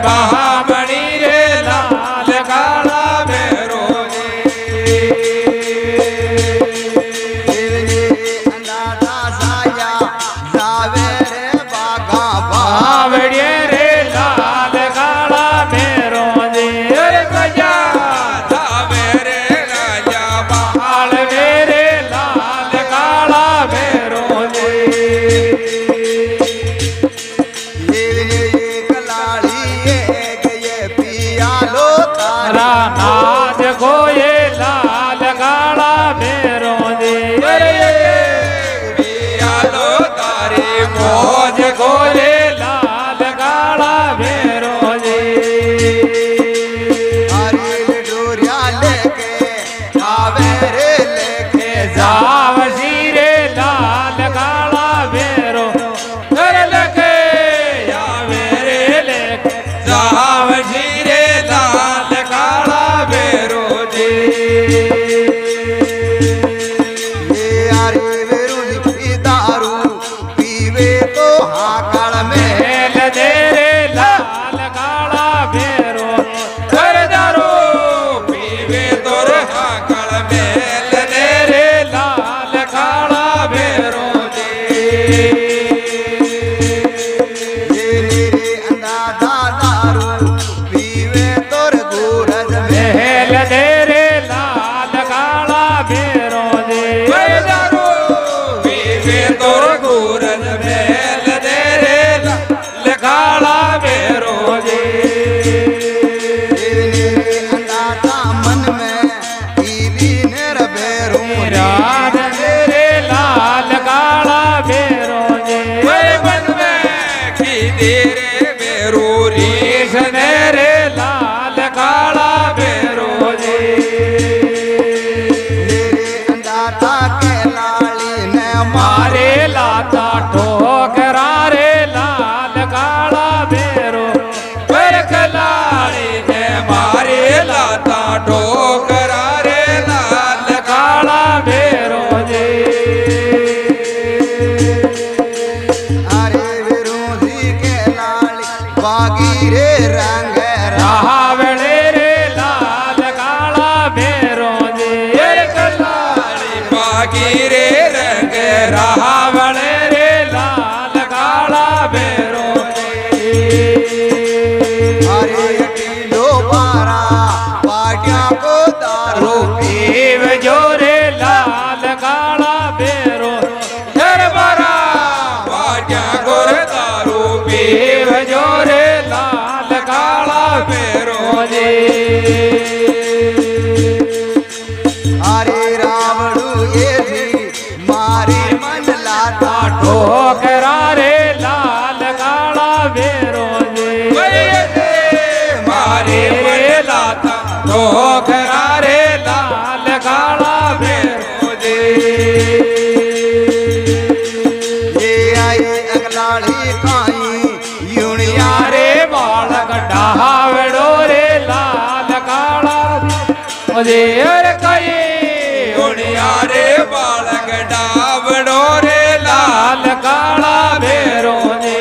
महामणि रे तारा नाच गोये लाल काला मेरो जी लो तारी मौज गोये लाल काला मेरो जी हरी डोरिया लेके आवे रे लेके जाव शीरे लाल काला मेरो घर लगे आवे रे लेके जाव शीरे लाल काला बेरो जी ये यारी बेरो जी दारू पीवे तो हाकड़ में मेल दे रे लाल काला मेरो घर दारू पीवे तो हाकड़ में दे रे लाल काला मेरो जी अंदाजा दारू पीवे तोर गोरज में मेल दे रे लाल काला मेरो जी दारू पीवे तोर गोरज में दे रे काला मेरो जी अंदाजा मन में पीली नेर बेरू राज तेरे लाल काला मेरो जी मन में की तेरे बेरू रीस मेरे लाल काला मेरो जी अंदाजा के लाली ने मारे लाता ठोकरा रे लाल काला मेरो फिर खिलाड़ी ने मारे लाता ठोकरा रे लाल काला मेरो जी अरे विरोधी के लाली बागी रे रंग रावणे रे लाल काला मेरो जी लाली बागी रे रंग रावणे रे लाल काला मेरो जी अरे किलो बारा पाटिया को दारू पीव जोरे लाल काला मेरो दरबारा पाटिया को दारू पीव जोरे लाल काला मेरो जी अरे रावणु ये जी मारी मन लाता ठोकरा रे लाल काला मेरो जी मारे रे लाता ठोकरा रे लाल काला मेरो जी ये आई अगलाड़ी काई यूनिया रे बाल गड्ढावड़ो रे लाल काला मुझे और कई यूनिया रे बाल गडावड़ो रे लाल काला मेरो जी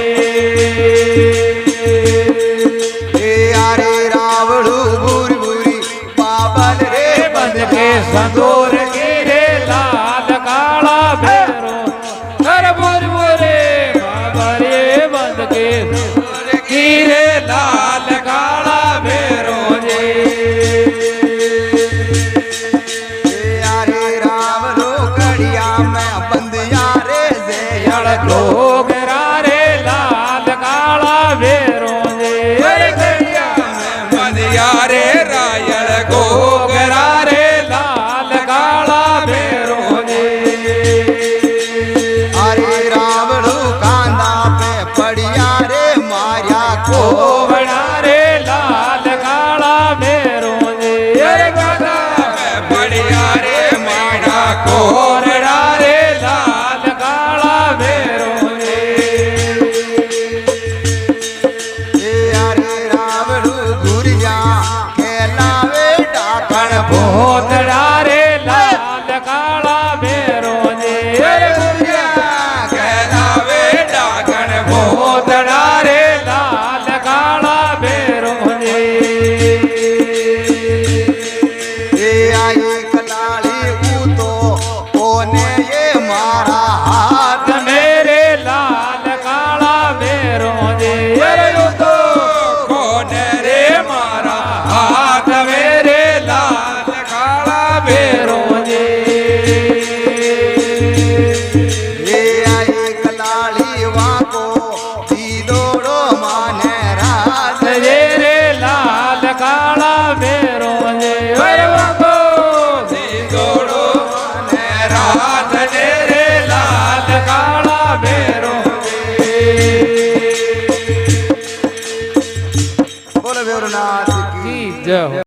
यारे रावणु बुरी बुरी पाबल रे बंद के संदूर की रे लाल काला मेरो घर बुरबुरे बाबा रे बंद के संदूर की रे लाल काला मेरो जी यारे रावणु कड़िया में बंदिया रे जड़ ठोकरा रे लाल काला मेरो जी बंदिया रे रायण को ठोकरा रे लाल काला मेरो जी अरे रावणु कांदा पे पड़िया रे मारिया को बना रे लाल काला मेरो जी कांदा पे पड़िया रे मारा को कोरड़ा रे लाल काला मेरो जी अरे रावणु गुरिया खेलावे डाकण भोतड़ा रे लाल काला मेरो जी गुरिया खेलावे डाकण भोतड़ा रे लाल काला मेरो जी आई कलाली तो ओने ये मारा हाथ मेरे लाल काला मेरो